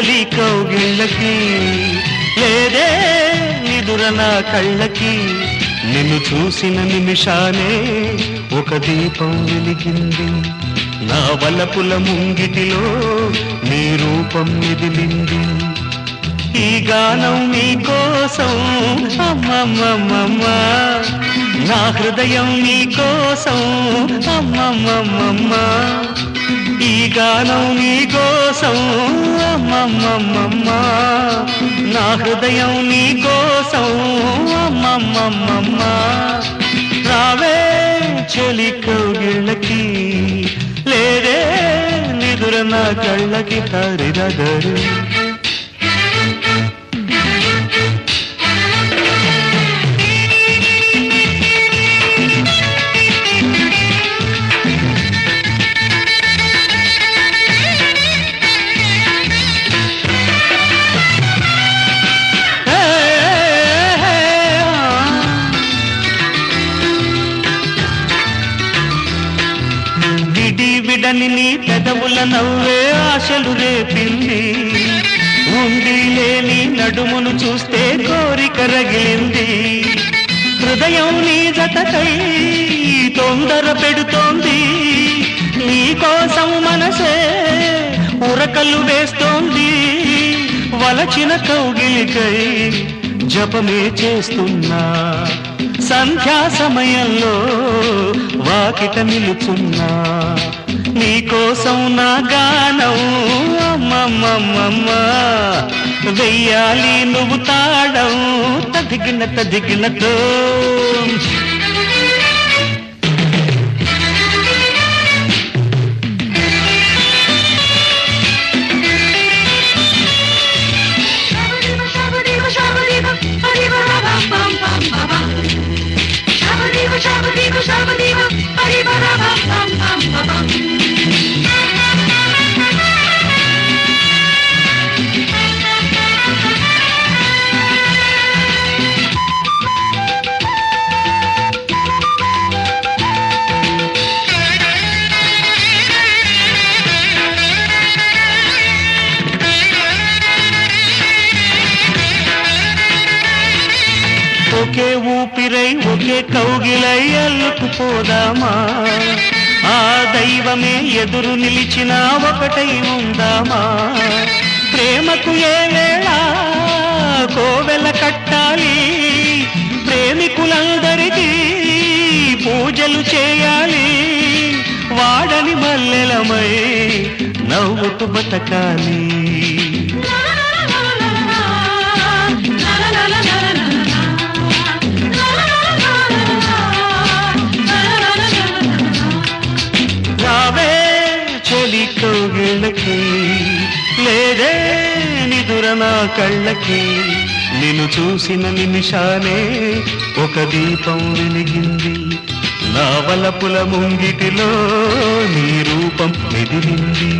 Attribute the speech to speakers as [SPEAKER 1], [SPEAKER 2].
[SPEAKER 1] చలి కౌగిళ్ళకి లేదే నిదుర నా కళ్ళకి నిన్ను చూసిన నిమిషానే ఒక దీపం వెలిగింది నా వలపుల ముంగిటిలో నీ రూపం మెదిలింది ఈ గానం నీ కోసం అమ్మమ్మమ్మ నా హృదయం నీ కోసం అమ్మమ్మమ్మ ఈ గానం నీ కోసం అమ్మమ్మమ్మ నా హృదయం నీ కోసం అమ్మమ్మమ్మ రావే చలి కౌగిళ్ళకి లేదే నిదుర నా కళ్ళకి హరిరదరు విడని నీ పెదవుల నవ్వే ఆశలు రేపింది ఉండి లేని నడుమును చూస్తే కోరిక రగిలింది హృదయం నీ జతకై తొందర పెడుతోంది నీ కోసం మనసే ఉరకలు వేస్తోంది వలచిన కౌగిలికై జపమే చేస్తున్నా సంధ్యా సమయంలో వాకిట నిలుచున్నా నీకోసం నా గానం అమ్మమ్మమ్మ వెయ్యాలి నువ్వు తాడం తదిగినతో ఒకే ఊపిరై ఒకే కౌగిలై అల్లుకుపోదామా ఆ దైవమే ఎదురు నిలిచినా ఒకటై ఉందామా ప్రేమకు ఏ వేళ కోవెల కట్టాలి ప్రేమికులందరికీ పూజలు చేయాలి వాడని మల్లెలమై నవ్వుతూ బతకాలి కౌగిళ్ళకి లేదే నిదుర నా కళ్ళకి నిన్ను చూసిన నిమిషానే ఒక దీపం వెలిగింది నా వలపుల ముంగిటిలో నీ రూపం మెదిలింది